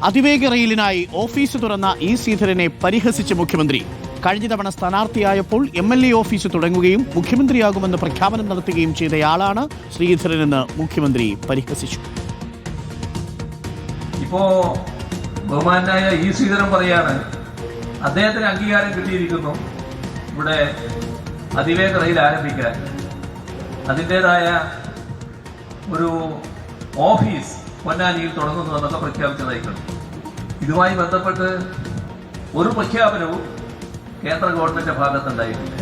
അതിവേഗ റെയിലിനായി ഓഫീസ് തുറന്ന ഇ ശ്രീധരനെ പരിഹസിച്ച മുഖ്യമന്ത്രി. കഴിഞ്ഞ തവണ സ്ഥാനാർത്ഥിയായപ്പോൾ MLA ഓഫീസ് തുടങ്ങുകയും മുഖ്യമന്ത്രിയാകുമെന്ന് പ്രഖ്യാപനം നടത്തുകയും ചെയ്തയാളാണ് ശ്രീധരനെന്ന് മുഖ്യമന്ത്രി പരിഹസിച്ചു. ഇപ്പോ ബഹുമാനായ ഇ ശ്രീധരൻ പറയാണ്, അദ്ദേഹത്തിന് അംഗീകാരം കിട്ടിയിരിക്കുന്നു ഇവിടെ അതിവേഗ റെയിൽ ആരംഭിക്കാൻ. അതിൻ്റെതായ ഒരു ഓഫീസ് പൊന്നാനിയിൽ തുടങ്ങുന്നു എന്നൊക്കെ പ്രഖ്യാപിച്ചതായിട്ടുണ്ട്. ഇതുമായി ബന്ധപ്പെട്ട് ഒരു പ്രഖ്യാപനവും കേന്ദ്ര ഗവൺമെന്റ് ഭാഗത്തുണ്ടായിട്ടില്ല.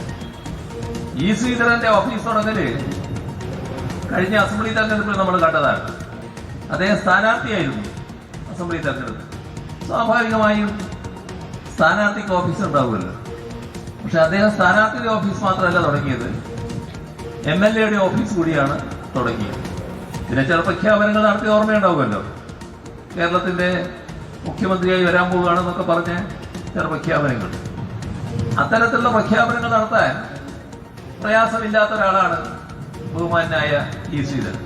ഇ ശ്രീധരന്റെ ഓഫീസ് തുടങ്ങല് കഴിഞ്ഞ അസംബ്ലി തെരഞ്ഞെടുപ്പിൽ നമ്മൾ കണ്ടതാണ്. അദ്ദേഹം സ്ഥാനാർത്ഥിയായിരുന്നു അസംബ്ലി തെരഞ്ഞെടുപ്പ്. സ്വാഭാവികമായും സ്ഥാനാർത്ഥിക്ക് ഓഫീസ് ഉണ്ടാവുമല്ലോ. പക്ഷെ അദ്ദേഹം സ്ഥാനാർത്ഥിയുടെ ഓഫീസ് മാത്രമല്ല തുടങ്ങിയത്, MLA ഓഫീസ് കൂടിയാണ് തുടങ്ങിയത്. ഇതിനെ ചില പ്രഖ്യാപനങ്ങൾ നടത്തി ഓർമ്മയുണ്ടാവുമല്ലോ. കേരളത്തിന്റെ മുഖ്യമന്ത്രിയായി വരാൻ പോവുകയാണെന്നൊക്കെ പറഞ്ഞ് ചില പ്രഖ്യാപനങ്ങൾ. അത്തരത്തിലുള്ള പ്രഖ്യാപനങ്ങൾ നടത്താൻ പ്രയാസമില്ലാത്ത ഒരാളാണ് ബഹുമാനായ ഇ ശ്രീധരൻ.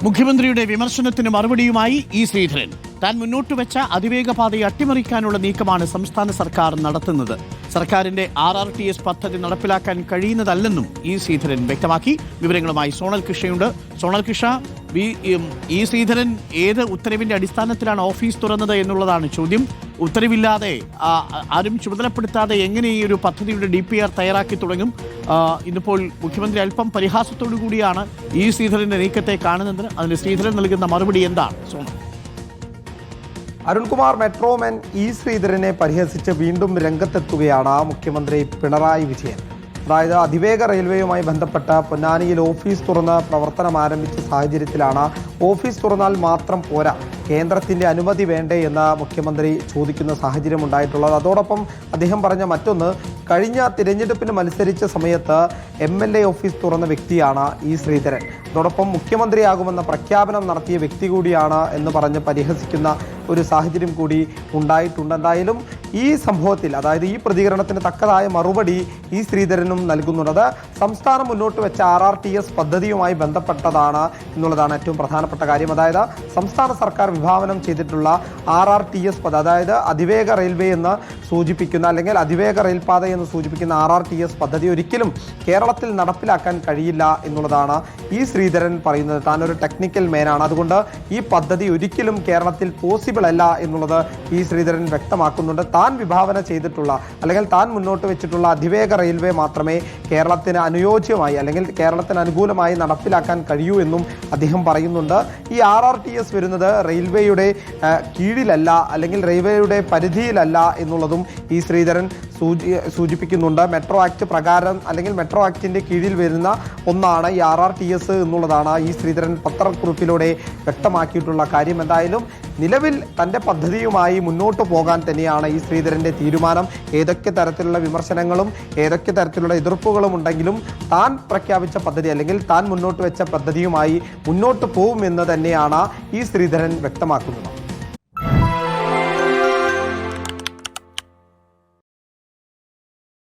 മുഖ്യമന്ത്രിയുടെ വിമർശനത്തിന് മറുപടിയുമായി ഇ ശ്രീധരൻ. താൻ മുന്നോട്ട് വെച്ച അതിവേഗ പാതയെ അട്ടിമറിക്കാനുള്ള നീക്കമാണ് സംസ്ഥാന സർക്കാർ നടത്തുന്നത്. സർക്കാരിന്റെ RRTS പദ്ധതി നടപ്പിലാക്കാൻ കഴിയുന്നതല്ലെന്നും ഇ ശ്രീധരൻ വ്യക്തമാക്കി. വിവരങ്ങളുമായി സോണൽ കൃഷ്ണയുണ്ട്. സോണൽ കൃഷ്ണ, ഇ ശ്രീധരൻ ഏത് ഉത്തരവിന്റെ അടിസ്ഥാനത്തിലാണ് ഓഫീസ് തുറന്നത് എന്നുള്ളതാണ് ചോദ്യം. ഉത്തരവില്ലാതെ ആരും ചുമതലപ്പെടുത്താതെ എങ്ങനെ ഈ ഒരു പദ്ധതിയുടെ DPR തയ്യാറാക്കി തുടങ്ങും? ഇന്നിപ്പോൾ മുഖ്യമന്ത്രി അല്പം പരിഹാസത്തോടു കൂടിയാണ് ഇ ശ്രീധരന്റെ നീക്കത്തെ കാണുന്നത്. അതിന് ശ്രീധരൻ നൽകുന്ന മറുപടി എന്താണ് സോണൽ? അരുൺകുമാർ, മെട്രോമാൻ ഇ ശ്രീധരനെ പരിഹസിച്ച് വീണ്ടും രംഗത്തെത്തുകയാണ് മുഖ്യമന്ത്രി പിണറായി വിജയൻ. അതായത് അതിവേഗ റെയിൽവേയുമായി ബന്ധപ്പെട്ട പൊന്നാനിയിൽ ഓഫീസ് തുറന്ന് പ്രവർത്തനം ആരംഭിച്ച സാഹചര്യത്തിലാണ് ഓഫീസ് തുറന്നാൽ മാത്രം പോരാ, കേന്ദ്രത്തിൻ്റെ അനുമതി വേണ്ടേ എന്ന് മുഖ്യമന്ത്രി ചോദിക്കുന്ന സാഹചര്യം ഉണ്ടായിട്ടുള്ളത്. അതോടൊപ്പം അദ്ദേഹം പറഞ്ഞ മറ്റൊന്ന്, കഴിഞ്ഞ തിരഞ്ഞെടുപ്പിന് മത്സരിച്ച സമയത്ത് MLA ഓഫീസ് തുറന്ന വ്യക്തിയാണ് ഇ ശ്രീധരൻ. അതോടൊപ്പം മുഖ്യമന്ത്രിയാകുമെന്ന പ്രഖ്യാപനം നടത്തിയ വ്യക്തി കൂടിയാണ് എന്ന് പറഞ്ഞ് പരിഹസിക്കുന്ന ഒരു സാഹചര്യം കൂടി ഉണ്ടായിട്ടുണ്ട്. എന്തായാലും ഈ സംഭവത്തിൽ, അതായത് ഈ പ്രതികരണത്തിന് തക്കതായ മറുപടി ഇ ശ്രീധരനും നൽകുന്നുണ്ട്. അത് സംസ്ഥാനം മുന്നോട്ട് വെച്ച RRTS പദ്ധതിയുമായി ബന്ധപ്പെട്ടതാണ് എന്നുള്ളതാണ് ഏറ്റവും പ്രധാനപ്പെട്ട കാര്യം. അതായത് സംസ്ഥാന സർക്കാർ വിഭാവനം ചെയ്തിട്ടുള്ള RRTS പദ്ധതി, അതായത് അതിവേഗ റെയിൽവേ എന്ന് സൂചിപ്പിക്കുന്ന, അല്ലെങ്കിൽ അതിവേഗ റെയിൽപാത എന്ന് സൂചിപ്പിക്കുന്ന RRTS പദ്ധതി ഒരിക്കലും കേരളത്തിൽ നടപ്പിലാക്കാൻ കഴിയില്ല എന്നുള്ളതാണ് ഇ ശ്രീധരൻ പറയുന്നത്. താനൊരു ടെക്നിക്കൽ മേനാണ്, അതുകൊണ്ട് ഈ പദ്ധതി ഒരിക്കലും കേരളത്തിൽ പോസിബിൾ അല്ല എന്നുള്ളത് ഇ ശ്രീധരൻ വ്യക്തമാക്കുന്നുണ്ട്. താൻ വിഭാവന ചെയ്തിട്ടുള്ള, അല്ലെങ്കിൽ താൻ മുന്നോട്ട് വെച്ചിട്ടുള്ള അതിവേഗ റെയിൽവേ മാത്രമേ കേരളത്തിന് അനുയോജ്യമായി, അല്ലെങ്കിൽ കേരളത്തിന് അനുകൂലമായി നടപ്പിലാക്കാൻ കഴിയൂ എന്നും അദ്ദേഹം പറയുന്നുണ്ട്. ഈ RRTS വരുന്നത് റെയിൽവേയുടെ കീഴിലല്ല, അല്ലെങ്കിൽ റെയിൽവേയുടെ പരിധിയിലല്ല എന്നുള്ളതും ഇ ശ്രീധരൻ സൂചിപ്പിക്കുന്നുണ്ട്. മെട്രോ ആക്ട് പ്രകാരം, അല്ലെങ്കിൽ മെട്രോ ആക്ടിൻ്റെ കീഴിൽ വരുന്ന ഒന്നാണ് ഈ RRTS എന്നുള്ളതാണ് ഈ ശ്രീധരൻ പത്രക്കുറിപ്പിലൂടെ വ്യക്തമാക്കിയിട്ടുള്ള കാര്യം. എന്തായാലും നിലവിൽ തൻ്റെ പദ്ധതിയുമായി മുന്നോട്ട് പോകാൻ തന്നെയാണ് ഈ ശ്രീധരൻ്റെ തീരുമാനം. ഏതൊക്കെ തരത്തിലുള്ള വിമർശനങ്ങളും ഏതൊക്കെ തരത്തിലുള്ള എതിർപ്പുകളും ഉണ്ടെങ്കിലും താൻ പ്രഖ്യാപിച്ച പദ്ധതി, അല്ലെങ്കിൽ താൻ മുന്നോട്ട് വെച്ച പദ്ധതിയുമായി മുന്നോട്ട് പോകുമെന്ന് തന്നെയാണ് ഈ ശ്രീധരൻ വ്യക്തമാക്കുന്നത്.